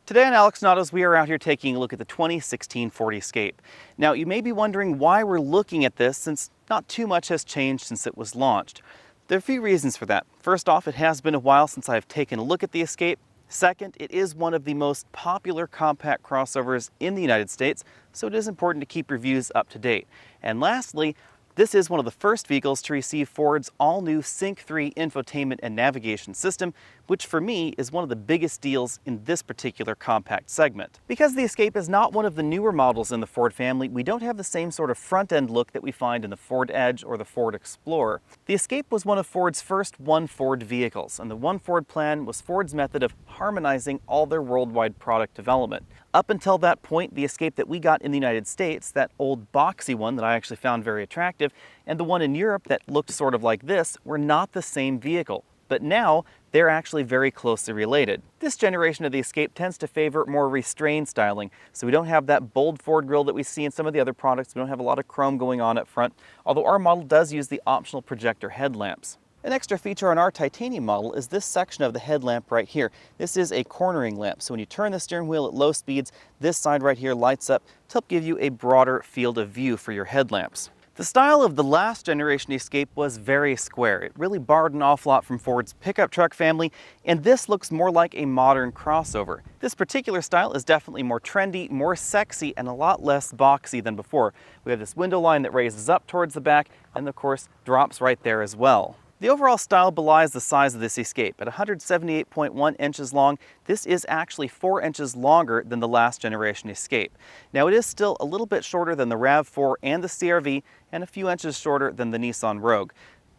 Today on Alex and Autos, we are out here taking a look at the 2016 Ford Escape. Now, you may be wondering why we're looking at this since not too much has changed since it was launched. There are a few reasons for that. First off, it has been a while since I've taken a look at the Escape. Second, it is one of the most popular compact crossovers in the United States, so it is important to keep reviews up to date. And lastly, this is one of the first vehicles to receive Ford's all-new Sync 3 infotainment and navigation system, which for me is one of the biggest deals in this particular compact segment. Because the Escape is not one of the newer models in the Ford family, we don't have the same sort of front-end look that we find in the Ford Edge or the Ford Explorer. The Escape was one of Ford's first One Ford vehicles, and the One Ford plan was Ford's method of harmonizing all their worldwide product development. Up until that point, the Escape that we got in the United States, that old boxy one that I actually found very attractive, and the one in Europe that looked sort of like this, were not the same vehicle. But now, they're actually very closely related. This generation of the Escape tends to favor more restrained styling, so we don't have that bold Ford grille that we see in some of the other products. We don't have a lot of chrome going on up front, although our model does use the optional projector headlamps. An extra feature on our titanium model is this section of the headlamp right here. This is a cornering lamp, so when you turn the steering wheel at low speeds, this side right here lights up to help give you a broader field of view for your headlamps. The style of the last generation Escape was very square. It really borrowed an awful lot from Ford's pickup truck family, and this looks more like a modern crossover. This particular style is definitely more trendy, more sexy, and a lot less boxy than before. We have this window line that raises up towards the back, and of course drops right there as well. The overall style belies the size of this Escape. At 178.1 inches long, this is actually 4 inches longer than the last generation Escape. Now, it is still a little bit shorter than the RAV4 and the CR-V, and a few inches shorter than the Nissan Rogue.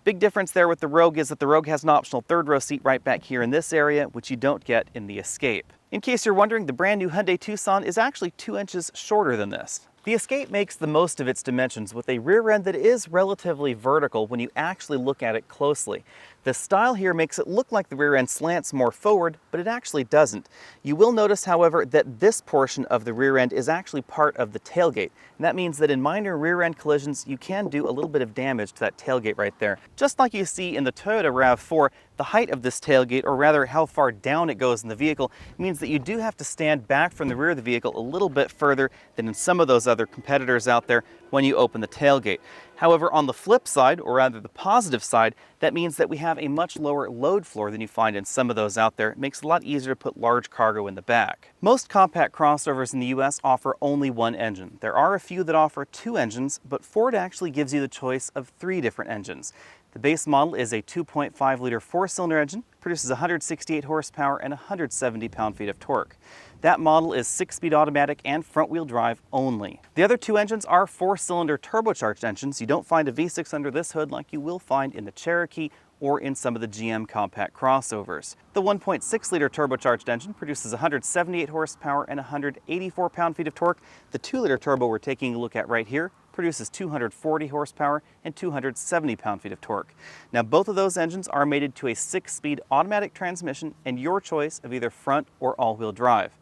Big difference there with the Rogue is that the Rogue has an optional third row seat right back here in this area, which you don't get in the Escape. In case you're wondering, the brand new Hyundai Tucson is actually 2 inches shorter than this. The Escape makes the most of its dimensions with a rear end that is relatively vertical when you actually look at it closely. The style here makes it look like the rear end slants more forward, but it actually doesn't. You will notice, however, that this portion of the rear end is actually part of the tailgate, and that means that in minor rear end collisions, you can do a little bit of damage to that tailgate right there. Just like you see in the Toyota RAV4, the height of this tailgate, or rather how far down it goes in the vehicle, means that you do have to stand back from the rear of the vehicle a little bit further than in some of those other competitors out there when you open the tailgate. However, on the flip side, or rather the positive side, that means that we have a much lower load floor than you find in some of those out there. It makes it a lot easier to put large cargo in the back. Most compact crossovers in the US offer only one engine. There are a few that offer 2 engines, but Ford actually gives you the choice of 3 different engines. The base model is a 2.5-liter 4-cylinder engine, produces 168 horsepower and 170 pound-feet of torque. That model is 6-speed automatic and front-wheel drive only. The other 2 engines are 4-cylinder turbocharged engines. You don't find a V6 under this hood like you will find in the Cherokee or in some of the GM compact crossovers. The 1.6-liter turbocharged engine produces 178 horsepower and 184 pound-feet of torque. The 2-liter turbo we're taking a look at right here produces 240 horsepower and 270 pound-feet of torque. Now, both of those engines are mated to a 6-speed automatic transmission and your choice of either front or all-wheel drive.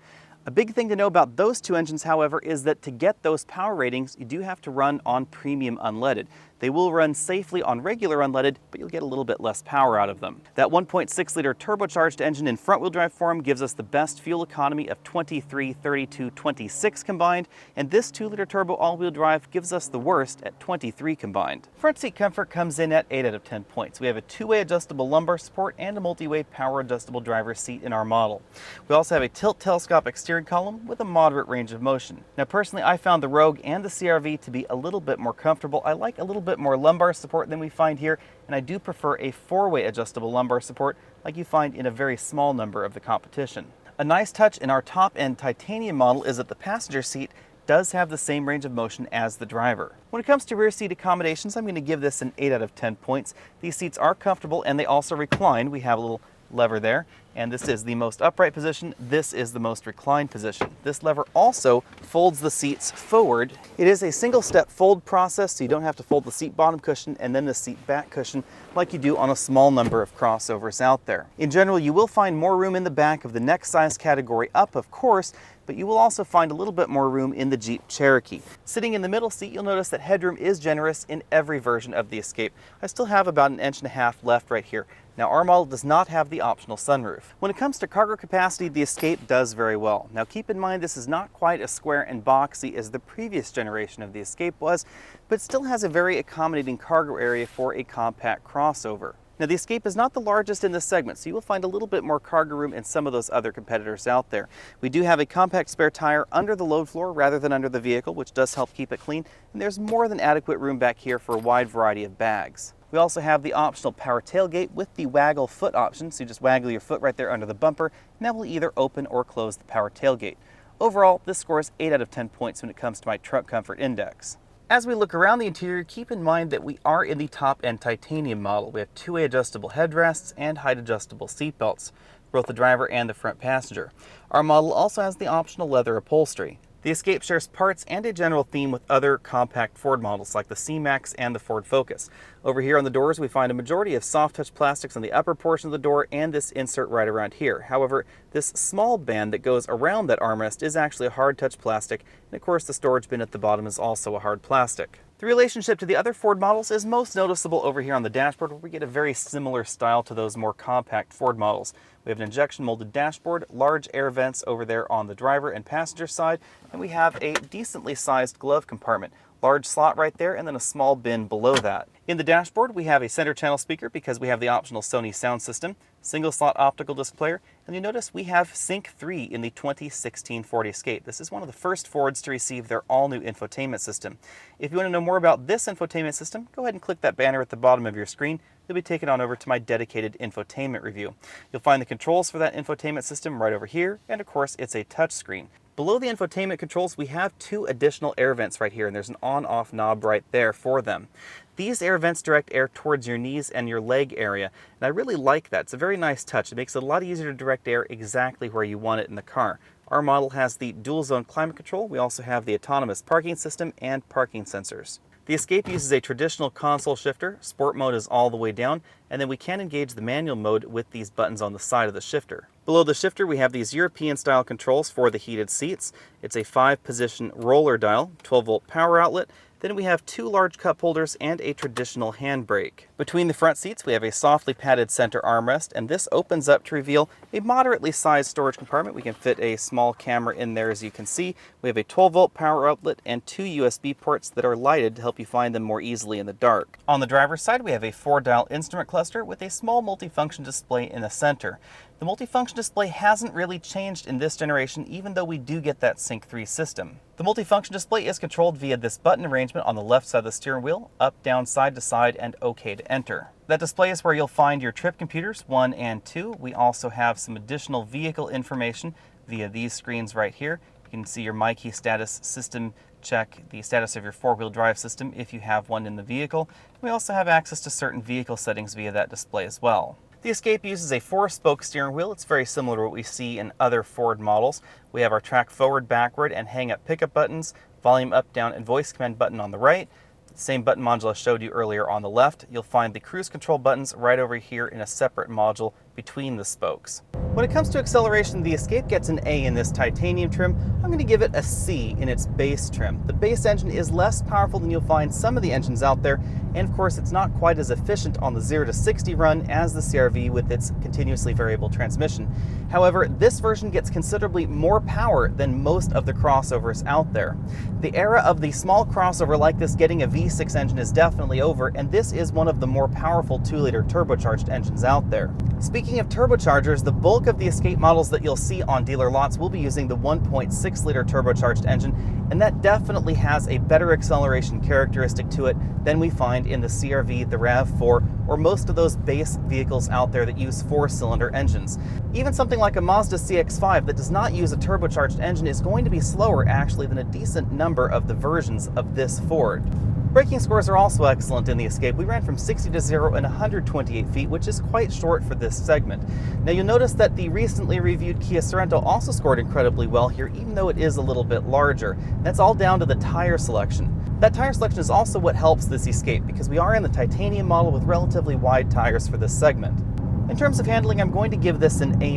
A big thing to know about those 2 engines, however, is that to get those power ratings, you do have to run on premium unleaded. They will run safely on regular unleaded, but you'll get a little bit less power out of them. That 1.6-liter turbocharged engine in front-wheel drive form gives us the best fuel economy of 23, 32, 26 combined, and this 2-liter turbo all-wheel drive gives us the worst at 23 combined. Front seat comfort comes in at 8 out of 10 points. We have a 2-way adjustable lumbar support and a multi-way power adjustable driver's seat in our model. We also have a tilt telescopic steering column with a moderate range of motion. Now, personally, I found the Rogue and the CR-V to be a little bit more comfortable. I like a little bit more lumbar support than we find here, and I do prefer a 4-way adjustable lumbar support like you find in a very small number of the competition. A nice touch in our top-end titanium model is that the passenger seat does have the same range of motion as the driver. When it comes to rear seat accommodations, I'm going to give this an 8 out of 10 points. These seats are comfortable and they also recline. We have a little lever there, and this is the most upright position. This is the most reclined position. This lever also folds the seats forward. It is a single step fold process, so you don't have to fold the seat bottom cushion and then the seat back cushion like you do on a small number of crossovers out there. In general, you will find more room in the back of the next size category up, of course, but you will also find a little bit more room in the Jeep Cherokee. Sitting in the middle seat, you'll notice that headroom is generous in every version of the Escape. I still have about 1.5 inches left right here. Now, our model does not have the optional sunroof. drive. When it comes to cargo capacity, the Escape does very well. Now keep in mind this is not quite as square and boxy as the previous generation of the Escape was, but still has a very accommodating cargo area for a compact crossover. Now the Escape is not the largest in this segment, so you will find a little bit more cargo room in some of those other competitors out there. We do have a compact spare tire under the load floor rather than under the vehicle, which does help keep it clean, and there's more than adequate room back here for a wide variety of bags. We also have the optional power tailgate with the waggle foot option, so you just waggle your foot right there under the bumper, and that will either open or close the power tailgate. Overall, this scores 8 out of 10 points when it comes to my truck comfort index. As we look around the interior, keep in mind that we are in the top-end titanium model. We have two-way adjustable headrests and height-adjustable seatbelts, both the driver and the front passenger. Our model also has the optional leather upholstery. The Escape shares parts and a general theme with other compact Ford models like the C-Max and the Ford Focus. Over here on the doors we find a majority of soft-touch plastics on the upper portion of the door and this insert right around here. However, this small band that goes around that armrest is actually a hard-touch plastic, and of course the storage bin at the bottom is also a hard plastic. The relationship to the other Ford models is most noticeable over here on the dashboard, where we get a very similar style to those more compact Ford models. We have an injection molded dashboard, large air vents over there on the driver and passenger side, and we have a decently sized glove compartment. Large slot right there, and then a small bin below that. In the dashboard, we have a center channel speaker because we have the optional Sony sound system, single slot optical disc player, and you notice we have Sync 3 in the 2016 Ford Escape. This is one of the first Fords to receive their all-new infotainment system. If you want to know more about this infotainment system, go ahead and click that banner at the bottom of your screen. You'll be taken on over to my dedicated infotainment review. You'll find the controls for that infotainment system right over here, and of course it's a touch screen. Below the infotainment controls, we have two additional air vents right here, and there's an on-off knob right there for them. These air vents direct air towards your knees and your leg area, and I really like that. It's a very nice touch. It makes it a lot easier to direct air exactly where you want it in the car. Our model has the dual zone climate control. We also have the autonomous parking system and parking sensors. The Escape uses a traditional console shifter. Sport mode is all the way down, and then we can engage the manual mode with these buttons on the side of the shifter. Below the shifter we have these European style controls for the heated seats. It's a 5-position roller dial, 12-volt power outlet. Then we have two large cup holders and a traditional handbrake. Between the front seats we have a softly padded center armrest, and this opens up to reveal a moderately sized storage compartment. We can fit a small camera in there, as you can see. We have a 12-volt power outlet and two USB ports that are lighted to help you find them more easily in the dark. On the driver's side we have a 4-dial instrument cluster with a small multifunction display in the center. The multifunction display hasn't really changed in this generation, even though we do get that Sync 3 system. The multifunction display is controlled via this button arrangement on the left side of the steering wheel, up, down, side to side, and OK to enter. That display is where you'll find your trip computers, 1 and 2. We also have some additional vehicle information via these screens right here. You can see your My Key status system check, the status of your 4-wheel drive system if you have one in the vehicle. We also have access to certain vehicle settings via that display as well. The Escape uses a 4-spoke steering wheel. It's very similar to what we see in other Ford models. We have our track forward, backward, and hang-up pickup buttons, volume up, down, and voice command button on the right. Same button module I showed you earlier on the left. You'll find the cruise control buttons right over here in a separate module between the spokes. When it comes to acceleration, the Escape gets an A in this titanium trim. I'm going to give it a C in its base trim. The base engine is less powerful than you'll find some of the engines out there, and of course it's not quite as efficient on the 0 to 60 run as the CR-V with its continuously variable transmission. However, this version gets considerably more power than most of the crossovers out there. The era of the small crossover like this getting a V6 engine is definitely over, and this is one of the more powerful 2-liter turbocharged engines out there. Speaking of turbochargers, the bulk of the Escape models that you'll see on dealer lots will be using the 1.6-liter turbocharged engine, and that definitely has a better acceleration characteristic to it than we find in the CR-V, the RAV4, or most of those base vehicles out there that use 4-cylinder engines. Even something like a Mazda CX-5 that does not use a turbocharged engine is going to be slower actually than a decent number of the versions of this Ford. Braking scores are also excellent in the Escape. We ran from 60 to 0 in 128 feet, which is quite short for this segment. Now you'll notice that the recently reviewed Kia Sorento also scored incredibly well here, even though it is a little bit larger. That's all down to the tire selection. That tire selection is also what helps this Escape, because we are in the titanium model with relatively wide tires for this segment. In terms of handling, I'm going to give this an A-,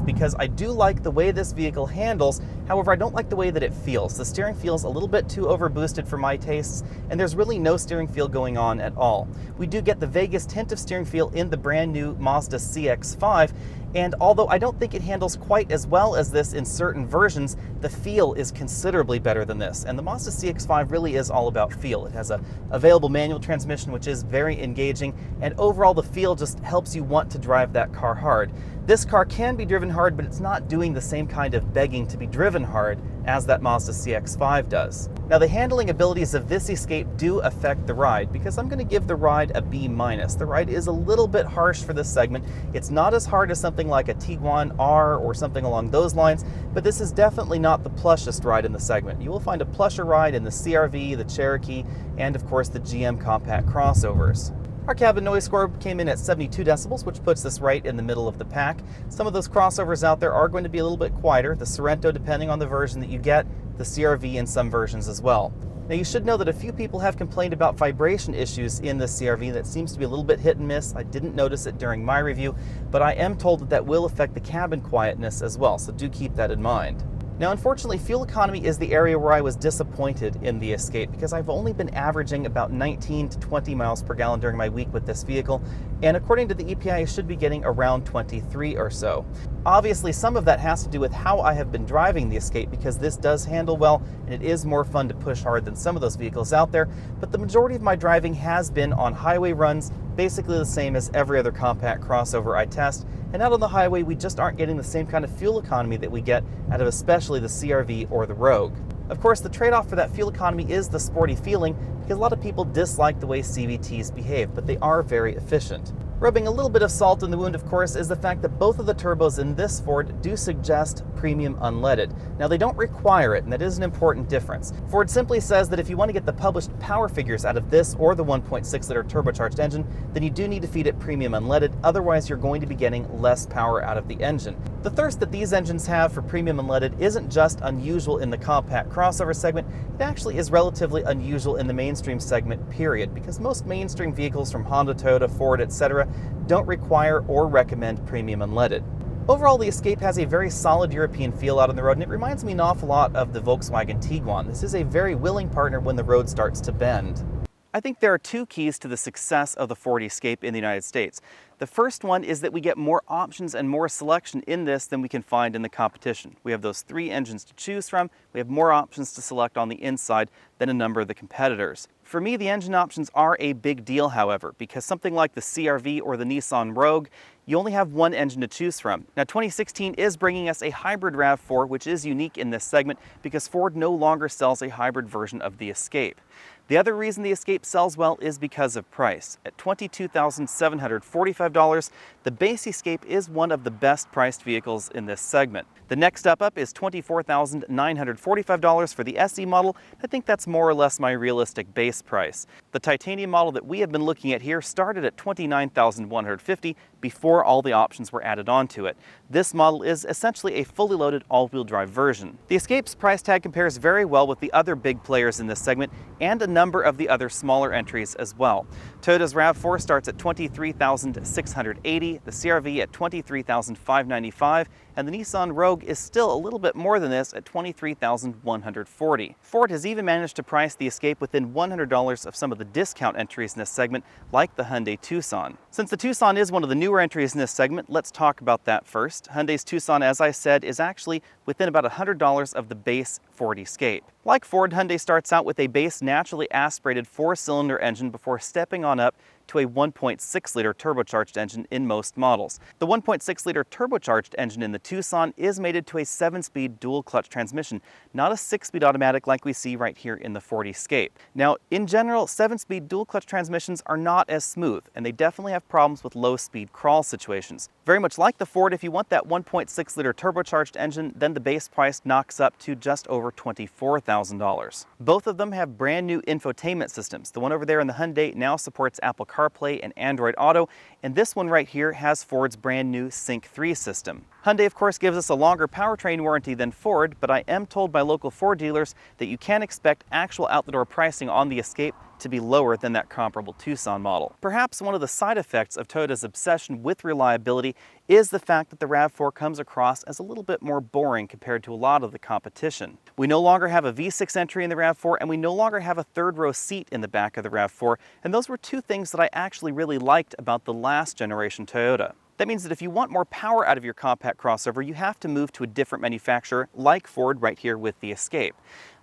because I do like the way this vehicle handles. However, I don't like the way that it feels. The steering feels a little bit too overboosted for my tastes, and there's really no steering feel going on at all. We do get the vaguest hint of steering feel in the brand new Mazda CX-5, And although I don't think it handles quite as well as this in certain versions, the feel is considerably better than this. And the Mazda CX-5 really is all about feel. It has a available manual transmission, which is very engaging, and overall the feel just helps you want to drive that car hard. This car can be driven hard, but it's not doing the same kind of begging to be driven hard as that Mazda CX-5 does. Now, the handling abilities of this Escape do affect the ride, because I'm going to give the ride a B-. The ride is a little bit harsh for this segment. It's not as hard as something like a Tiguan R or something along those lines, but this is definitely not the plushest ride in the segment. You will find a plusher ride in the CR-V, the Cherokee, and of course the GM compact crossovers. Our cabin noise score came in at 72 decibels, which puts this right in the middle of the pack. Some of those crossovers out there are going to be a little bit quieter. The Sorento, depending on the version that you get, the CR-V in some versions as well. Now, you should know that a few people have complained about vibration issues in the CR-V. That seems to be a little bit hit and miss. I didn't notice it during my review, but I am told that that will affect the cabin quietness as well, so do keep that in mind. Now, unfortunately, fuel economy is the area where I was disappointed in the Escape, because I've only been averaging about 19 to 20 miles per gallon during my week with this vehicle, and according to the EPA, I should be getting around 23 or so. Obviously, some of that has to do with how I have been driving the Escape, because this does handle well, and it is more fun to push hard than some of those vehicles out there, but the majority of my driving has been on highway runs, basically the same as every other compact crossover I test. And out on the highway, we just aren't getting the same kind of fuel economy that we get out of especially the CR-V or the Rogue. Of course, the trade-off for that fuel economy is the sporty feeling, because a lot of people dislike the way CVTs behave, but they are very efficient. Rubbing a little bit of salt in the wound, of course, is the fact that both of the turbos in this Ford do suggest premium unleaded. Now, they don't require it, and that is an important difference. Ford simply says that if you want to get the published power figures out of this or the 1.6-liter turbocharged engine, then you do need to feed it premium unleaded, otherwise you're going to be getting less power out of the engine. The thirst that these engines have for premium unleaded isn't just unusual in the compact crossover segment, it actually is relatively unusual in the mainstream segment, period, because most mainstream vehicles from Honda, Toyota, Ford, etc. don't require or recommend premium unleaded. Overall, the Escape has a very solid European feel out on the road, and it reminds me an awful lot of the Volkswagen Tiguan. This is a very willing partner when the road starts to bend. I think there are two keys to the success of the Ford Escape in the United States. The first one is that we get more options and more selection in this than we can find in the competition. We have those 3 engines to choose from, we have more options to select on the inside than a number of the competitors. For me, the engine options are a big deal, however, because something like the CR-V or the Nissan Rogue, you only have one engine to choose from. Now, 2016 is bringing us a hybrid RAV4, which is unique in this segment because Ford no longer sells a hybrid version of the Escape. The other reason the Escape sells well is because of price. At $22,745, the base Escape is one of the best priced vehicles in this segment. The next step up is $24,945 for the SE model. I think that's more or less my realistic base price. The titanium model that we have been looking at here started at $29,150 before all the options were added onto it. This model is essentially a fully loaded all-wheel drive version. The Escape's price tag compares very well with the other big players in this segment and a number of the other smaller entries as well. Toyota's RAV4 starts at $23,680, the CR-V at $23,595, and the Nissan Rogue is still a little bit more than this at $23,140. Ford has even managed to price the Escape within $100 of some of the discount entries in this segment, like the Hyundai Tucson. Since the Tucson is one of the newer entries in this segment, let's talk about that first. Hyundai's Tucson, as I said, is actually within about $100 of the base Ford Escape. Like Ford, Hyundai starts out with a base naturally aspirated 4-cylinder engine before stepping on up to a 1.6-liter turbocharged engine in most models. The 1.6-liter turbocharged engine in the Tucson is mated to a 7-speed dual-clutch transmission, not a 6-speed automatic like we see right here in the Ford Escape. Now, in general, 7-speed dual-clutch transmissions are not as smooth, and they definitely have problems with low-speed crawl situations. Very much like the Ford, if you want that 1.6-liter turbocharged engine, then the base price knocks up to just over $24,000. Both of them have brand new infotainment systems. The one over there in the Hyundai now supports Apple CarPlay and Android Auto, and this one right here has Ford's brand new Sync 3 system. Hyundai, of course, gives us a longer powertrain warranty than Ford, but I am told by local Ford dealers that you can expect actual out-the-door pricing on the Escape to be lower than that comparable Tucson model. Perhaps one of the side effects of Toyota's obsession with reliability is the fact that the RAV4 comes across as a little bit more boring compared to a lot of the competition. We no longer have a V6 entry in the RAV4, and we no longer have a third-row seat in the back of the RAV4, and those were two things that I actually really liked about the last generation Toyota. That means that if you want more power out of your compact crossover, you have to move to a different manufacturer like Ford right here with the Escape.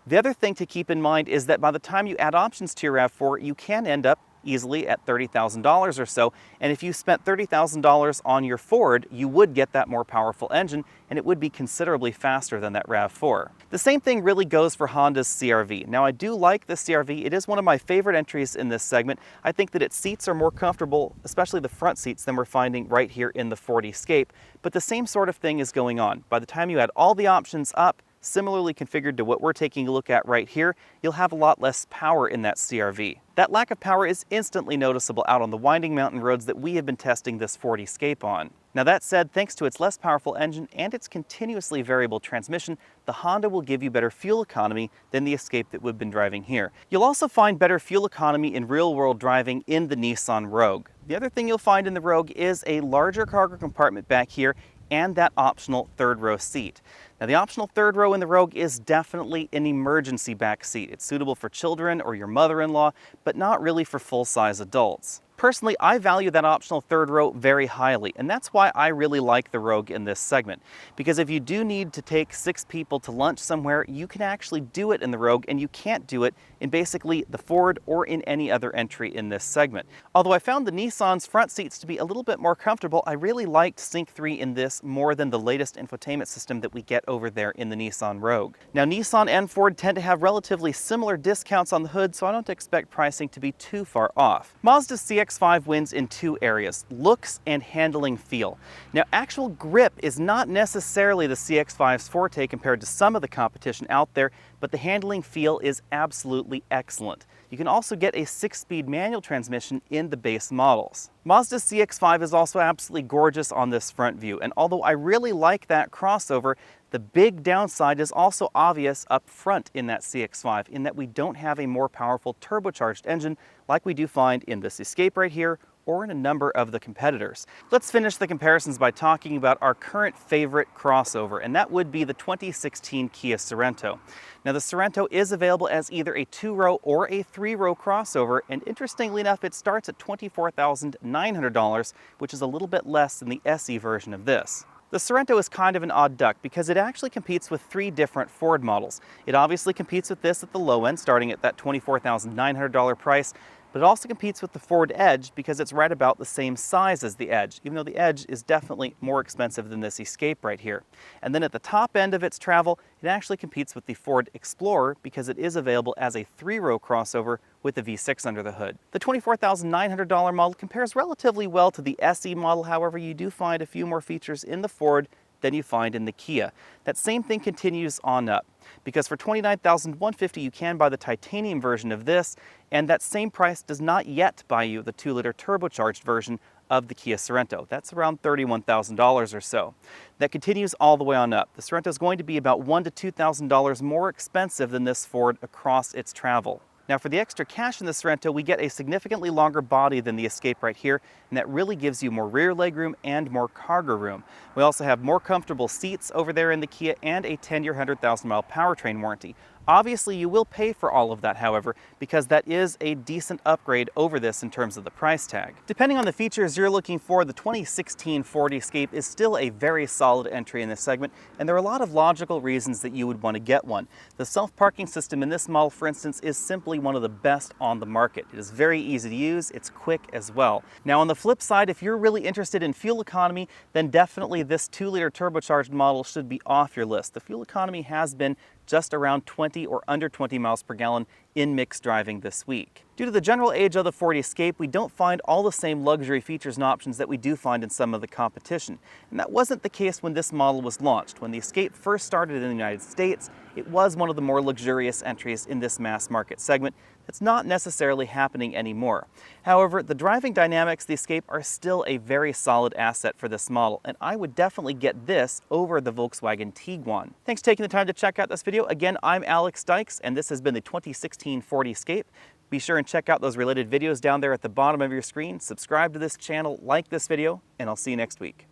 The other thing to keep in mind is that by the time you add options to your RAV4, you can end up easily at $30,000 or so, and if you spent $30,000 on your Ford, you would get that more powerful engine, and it would be considerably faster than that RAV4. The same thing really goes for Honda's CR-V. Now, I do like the CR-V. It is one of my favorite entries in this segment. I think that its seats are more comfortable, especially the front seats, than we're finding right here in the Ford Escape, but the same sort of thing is going on. By the time you add all the options up, similarly configured to what we're taking a look at right here, you'll have a lot less power in that CR-V. That lack of power is instantly noticeable out on the winding mountain roads that we have been testing this Ford Escape on. Now that said, thanks to its less powerful engine and its continuously variable transmission, the Honda will give you better fuel economy than the Escape that we've been driving here. You'll also find better fuel economy in real-world driving in the Nissan Rogue. The other thing you'll find in the Rogue is a larger cargo compartment back here and that optional third row seat. Now, the optional third row in the Rogue is definitely an emergency back seat. It's suitable for children or your mother-in-law, but not really for full-size adults. Personally, I value that optional third row very highly, and that's why I really like the Rogue in this segment. Because if you do need to take 6 people to lunch somewhere, you can actually do it in the Rogue, and you can't do it in basically the Ford or in any other entry in this segment. Although I found the Nissan's front seats to be a little bit more comfortable, I really liked Sync 3 in this more than the latest infotainment system that we get over there in the Nissan Rogue. Now, Nissan and Ford tend to have relatively similar discounts on the hood, so I don't expect pricing to be too far off. Mazda's CX-5 wins in 2 areas, looks and handling feel. Now, actual grip is not necessarily the CX-5's forte compared to some of the competition out there, but the handling feel is absolutely excellent. You can also get a 6-speed manual transmission in the base models. Mazda's CX-5 is also absolutely gorgeous on this front view, and although I really like that crossover, the big downside is also obvious up front in that CX-5, in that we don't have a more powerful turbocharged engine like we do find in this Escape right here or in a number of the competitors. Let's finish the comparisons by talking about our current favorite crossover, and that would be the 2016 Kia Sorento. Now, the Sorento is available as either a 2-row or a 3-row crossover, and interestingly enough, it starts at $24,900, which is a little bit less than the SE version of this. The Sorento is kind of an odd duck because it actually competes with 3 different Ford models. It obviously competes with this at the low end, starting at that $24,900 price, but it also competes with the Ford Edge because it's right about the same size as the Edge, even though the Edge is definitely more expensive than this Escape right here. And then at the top end of its travel, it actually competes with the Ford Explorer because it is available as a 3-row crossover with a V6 under the hood. The $24,900 model compares relatively well to the SE model, however, you do find a few more features in the Ford than you find in the Kia. That same thing continues on up, because for $29,150 you can buy the titanium version of this, and that same price does not yet buy you the 2-liter turbocharged version of the Kia Sorento. That's around $31,000 or so. That continues all the way on up. The Sorento is going to be about $1,000 to $2,000 more expensive than this Ford across its travel. Now, for the extra cash in the Sorento, we get a significantly longer body than the Escape right here, and that really gives you more rear legroom and more cargo room. We also have more comfortable seats over there in the Kia and a 10-year, 100,000-mile powertrain warranty. Obviously, you will pay for all of that, however, because that is a decent upgrade over this in terms of the price tag. Depending on the features you're looking for, the 2016 Ford Escape is still a very solid entry in this segment, and there are a lot of logical reasons that you would want to get one. The self-parking system in this model, for instance, is simply one of the best on the market. It is very easy to use, it's quick as well. Now, on the flip side, if you're really interested in fuel economy, then definitely this 2-liter turbocharged model should be off your list. The fuel economy has been just around 20 or under 20 miles per gallon in mixed driving this week. Due to the general age of the Ford Escape, we don't find all the same luxury features and options that we do find in some of the competition. And that wasn't the case when this model was launched. When the Escape first started in the United States, it was one of the more luxurious entries in this mass market segment. That's not necessarily happening anymore. However, the driving dynamics of the Escape are still a very solid asset for this model, and I would definitely get this over the Volkswagen Tiguan. Thanks for taking the time to check out this video. Again, I'm Alex Dykes, and this has been the 2016 Ford Escape. Be sure and check out those related videos down there at the bottom of your screen. Subscribe to this channel, like this video, and I'll see you next week.